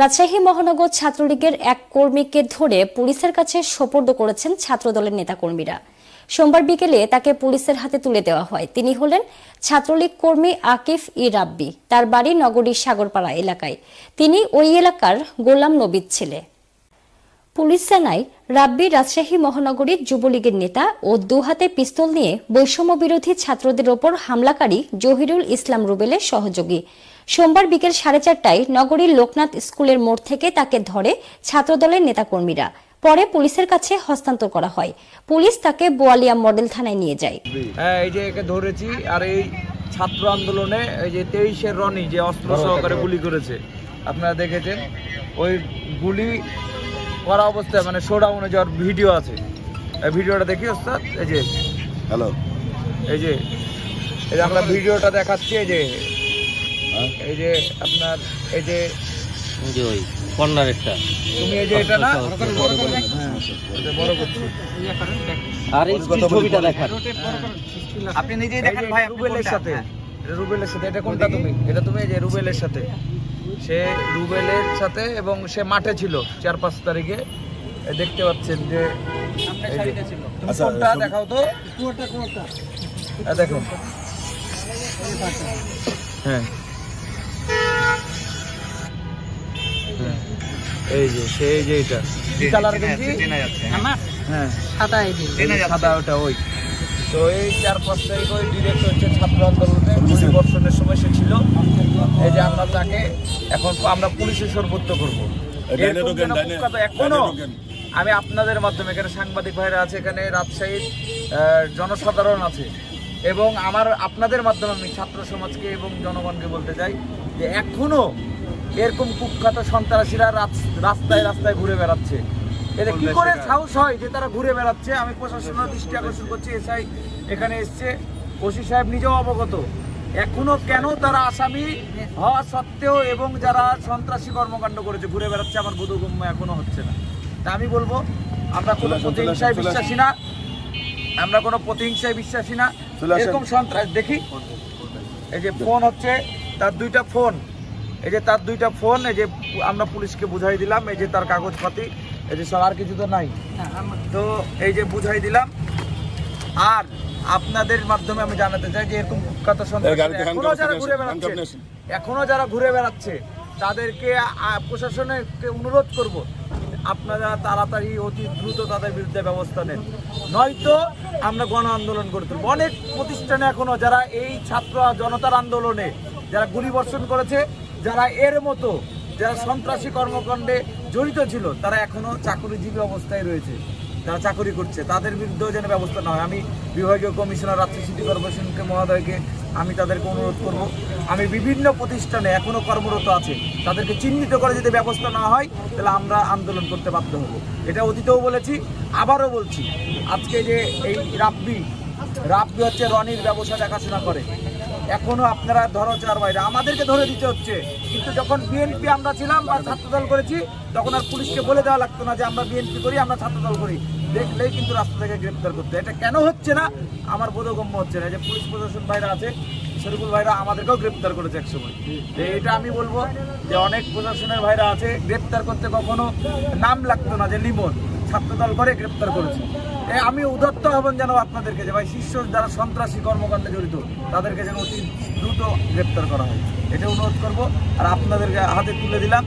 রাজশাহী মহানগর ছাত্রলীগের এক কর্মীকে ধরে পুলিশের কাছে সোপর্দ করেছেন ছাত্রদলের নেতাকর্মীরা। সোমবার বিকেলে তাকে পুলিশের হাতে তুলে দেওয়া হয়। তিনি হলেন ছাত্রলীগ কর্মী আকিফ ই রাব্বি। তার বাড়ি নগরীর সাগরপাড়া এলাকায়। তিনি ওই এলাকার গোলাম নবীর ছেলে। পুলিশ জানায়, রাব্বি রাজশাহী মহানগরীর যুবলীগের নেতা ও দুহাতে পিস্তল নিয়ে বৈষম্য বিরোধী ছাত্রদের ওপর হামলাকারী জহিরুল ইসলাম রুবেলের সহযোগী। সোমবার বিকেল 4:30টায় নগরীর লোকনাথ স্কুলের মোড় থেকে তাকে ধরে ছাত্রদলের নেতাকর্মীরা। পরে পুলিশের কাছে হস্তান্তর করা হয়। পুলিশ তাকে বোয়ালিয়া মডেল থানায় নিয়ে যায়। এই যে একে ধরেছি, আর এই ছাত্র আন্দোলনে এই যে 23-এর রনি যে অস্ত্র সহকারে গুলি করেছে, আপনারা দেখেছেন। ওই গুলি করা অবস্থায় মানে শোডাউনে যাওয়ার ভিডিও আছে। এই ভিডিওটা দেখি ওস্তাদ। এই যে হ্যালো, এই যে আমরা ভিডিওটা দেখাচ্ছি। এই যে আপনার এই যে ওই কর্নারেরটা তুমি এই যে এটা না বড় করছি, আর এই ছবিটা দেখান আপনি নিজেই দেখেন ভাই। রুবেলের সাথে এটা কোনটা? তুমি এই যে রুবেলের সাথে, সে রুবেলের সাথে এবং সে মাঠে ছিল 4-5 তারিখে। দেখতে পাচ্ছেন যে কোনটা দেখাও তো, দেখুন। হ্যাঁ, এই যে সেই যে এটা কি কালার গেঞ্জি? হ্যাঁ, সাদা ওটা। ওই তো এই 4-5 তারিখ ওই ডিরেক্ট হচ্ছে ছাত্র আন্দোলনে বর্ষণের সময় সে ছিল। এই যে আমরা তাকে এখন আমরা পুলিশে সোপর্দ করবো। এখনো আমি আপনাদের মাধ্যমে, এখানে সাংবাদিক ভাইরা আছে, এখানে রাজশাহীর জনসাধারণ আছে, এবং আপনাদের মাধ্যমে আমি ছাত্র সমাজকে এবং জনগণকে বলতে চাই যে এখনো এরকম কুখ্যাত সন্ত্রাসীরা রাস্তায় ঘুরে বেড়াচ্ছে। এদের কি করে সাহস হয় যে তারা ঘুরে বেড়াচ্ছে? আমি প্রশাসনের দৃষ্টি আকর্ষণ করছি। এসআই এখানে এসছে, ওসি সাহেব নিজেও অবগত। এখনো কেন তারা আসামি হওয়া সত্ত্বেও এবং যারা সন্ত্রাসী কর্মকাণ্ড করেছে ঘুরে বেড়াচ্ছে, আমার বোধগম্য এখনো হচ্ছে না। তা আমি বলবো, আমরা কোনো প্রতিহিংসায় বিশ্বাসী না, এরকম সন্ত্রাস দেখি। এই যে ফোন হচ্ছে তার 2টা ফোন, এই যে তার 2টা ফোন, এই যে আমরা পুলিশকে বুঝাই দিলাম। এই যে তার কাগজপাতি, এই যে সব, আর কিছু তো নাই। তো এই যে বুঝাই দিলাম। আর আপনাদের মাধ্যমে আমি জানাতে চাই যে এরকম কুখ্যাত সন্ত্রাসী এখনো যারা ঘুরে বেড়াচ্ছে তাদেরকে প্রশাসনকে অনুরোধ করব, আপনারা তাড়াতাড়ি অতি দ্রুত তাদের বিরুদ্ধে ব্যবস্থা নেন, নয়তো আমরা গণ আন্দোলন করে তুলব। অনেক প্রতিষ্ঠানে এখনো যারা এই ছাত্র জনতার আন্দোলনে যারা গুলিবর্ষণ করেছে, যারা এর মতো যারা সন্ত্রাসী কর্মকাণ্ডে জড়িত ছিল, তারা এখনো চাকরিজীবী অবস্থায় রয়েছে, যারা চাকরি করছে, তাদের বিরুদ্ধেও যেন ব্যবস্থা না হয়। আমি বিভাগীয় কমিশনার রাজশাহী সিটি কর্পোরেশনকে মহোদয়কে আমি তাদেরকে অনুরোধ করব, আমি বিভিন্ন প্রতিষ্ঠানে এখনো কর্মরত আছে, তাদেরকে চিহ্নিত করে যদি ব্যবস্থা না হয় তাহলে আমরা আন্দোলন করতে বাধ্য হব। এটা অতীতেও বলেছি, আবারও বলছি। আজকে যে এই রাব্বি হচ্ছে রনির ব্যবসা দেখাশোনা করে। এখনো আপনারা ধরচার বাইরে আমাদেরকে ধরে দিতে হচ্ছে, কিন্তু যখন বিএনপি আমরা ছিলাম বা ছাত্রদল করেছি, তখন আর পুলিশকে বলে দেওয়া লাগতো না যে আমরা বিএনপি করি, আমরা ছাত্রদল করি। দেখলেই কিন্তু রাস্তা থেকে গ্রেপ্তার করতে। এটা কেন হচ্ছে না আমার বোধগম্য হচ্ছে না। যে পুলিশ প্রশাসন ভাইরা আছে, শরীফুল ভাইরা আমাদেরকেও গ্রেপ্তার করেছে একসময়। এটা আমি বলবো যে অনেক প্রশাসনের ভাইরা আছে, গ্রেপ্তার করতে কখনো নাম লাগতো না, যে লিমন ছাত্রদল করে গ্রেপ্তার করেছে। আমি উদাত্ত আহ্বান জানাবো আপনাদেরকে যে ভাই, শীর্ষ যারা সন্ত্রাসী কর্মকাণ্ডে জড়িত তাদেরকে যেন অতি দ্রুত গ্রেপ্তার করা হয়, এটা অনুরোধ করব। আর আপনাদেরকে হাতে তুলে দিলাম।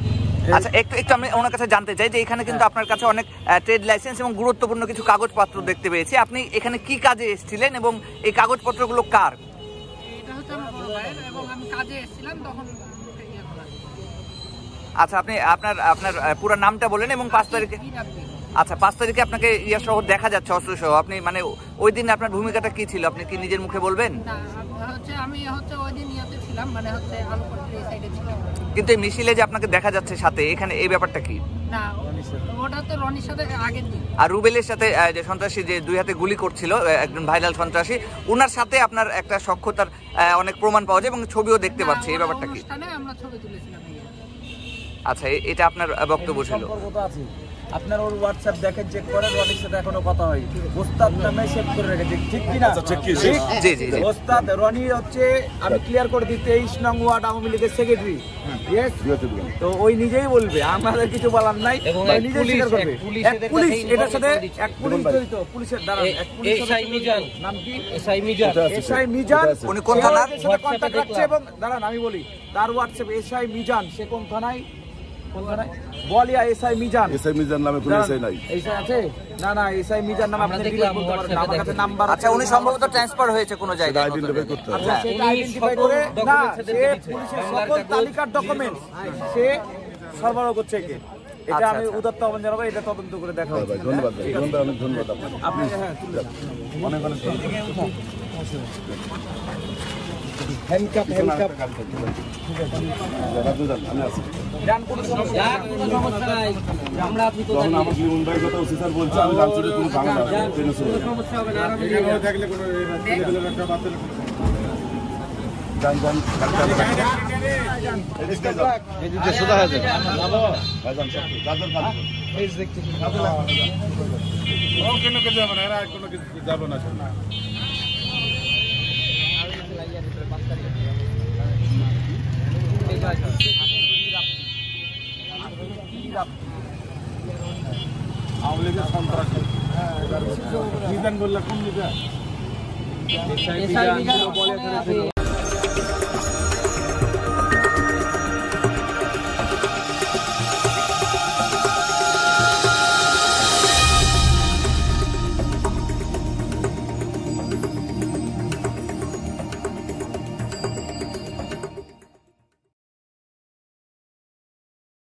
আচ্ছা, একটু আমি ওনার কাছে জানতে চাই যে এখানে কিন্তু আপনার কাছে অনেক ট্রেড লাইসেন্স এবং গুরুত্বপূর্ণ কিছু কাগজপত্র দেখতে পেয়েছি। আপনি এখানে কি কাজে এসেছিলেন এবং এই কাগজপত্রগুলো কার? এটা হচ্ছে আমার বড় ভাই, এবং আমি কাজে এসেছিলাম তখন। আচ্ছা, আপনি আপনার পুরো নামটা বলেন এবং 5 তারিখে। আচ্ছা, 5 তারিখে আপনাকে ইয়া সহ দেখা যাচ্ছে, অস্ত্র সহ। আপনি মানে ওই দিন আপনার ভূমিকাটা কি ছিল, আপনি কি নিজের মুখে বলবেন? আমি ওই দিন ইয়াতে ছিলাম, মানে আলুপট্টির এই সাইডে ছিলাম। কিন্তু এই মিছিলে যে আপনাকে দেখা যাচ্ছে সাথে, এখানে এই ব্যাপারটা কি? না, ওটা তো রনির সাথে আগের দিন। আর রুবেলের সাথে যে সন্ত্রাসী যে 2 হাতে গুলি করছিল, একজন ভাইরাল সন্ত্রাসী, ওনার সাথে আপনার একটা সখ্যতার অনেক প্রমাণ পাওয়া যায় এবং ছবিও দেখতে পাচ্ছি। এই ব্যাপারটা কি? আমরা ছবি তুলেছিলাম। আচ্ছা, এটা আপনার বক্তব্য ছিল। আপনার ওর হোয়াটসঅ্যাপ দেখেন, চেক করেন, রনির সাথে এখনো কথা হয়। ওস্তাদ নামে সেভ করে রেখেছে, ঠিক কিনা? জি জি জি। ওস্তাদ রনি হচ্ছে, আমি ক্লিয়ার করে দিই, 23 নং ওয়ার্ড আওয়ামী লীগের সেক্রেটারি। Yes? তো ওই নিজেই বলবে, আমাদের কিছু বলার নাই। এবং ওই এক নিজেই পুলিশ- স্বীকার করবে। এক পুলিশ এক এদের পুলিশ কাছে এটার সাথে information এক পুলিশ জড়িত, পুলিশের দাঁড়ান, এক পুলিশ এসআই মিজান। নাম কি? এসআই মিজান। এসআই মিজান। উনি কোন থানার? সে ওদের সাথে কন্টাক্ট হোয়াটসঅ্যাপে রাখছে এবং দাঁড়ান আমি বলি, তার হোয়াটসঅ্যাপ এসআই মিজান, সে কোন থানায়? কোন থানায়? বলিয়া এসআই মিজান। এসআই মিজান নামে কোনো এসআই নাই। এসআই আছে? না না, এসআই মিজান নামে আপনি আমরা ডিটেইলস দেখলাম বলতে পারেন না, আমার কাছে হোয়াটসঅ্যাপে নাম্বার আছে। আচ্ছা, উনি সম্ভবত ট্রান্সফার হয়েছে কোনো সেটা জায়গায়। আইডেন্টিফাই করতে হবে। আচ্ছা, সেটা উনি আইডেন্টিফাই সকল করে না, documents সে এদেরকে দিচ্ছে। পুলিশের বাংলার সকল কাগজ, তালিকার ডকুমেন্টস সে সরবরাহ করছে একে। এটা আচ্ছা, আমি আচ্ছা। উদাত্ত আহ্বান জানাবো, এটা তদন্ত করে দেখা হ্যাঁ হবে। ভাই, ধন্যবাদ ভাই, অনেক ধন্যবাদ আপনাকে। আপনি হ্যাঁ তুলে দেন। অনেক অনেক ধন্যবাদ। হ্যান্ডকাপ হ্যান্ডকাপ আমি আছি। যান, কোনো সমস্যা যা, নেই। কোনো সমস্যা নাই। আমরা আছি তো যখন জানি। আমাকে মুম্বাই কথা অফিসার বলছে, আমি জানছি যে তুমি বাংলা ট্রেনে চলে কোনো যাবে। সমস্যা হবে না, আর আমি নিয়ে যাবো। এদিকে সোজা হয়ে যাবে। ভাইজান, সব ঠিক। গাজর খান। ও কেন কে যাবে না, এরা কোনো কিছু যাবে না। আওয়ামী লীগের সন্ত্রাসী। মিজান বললে কোন মিজান? এসআই মিজান বলে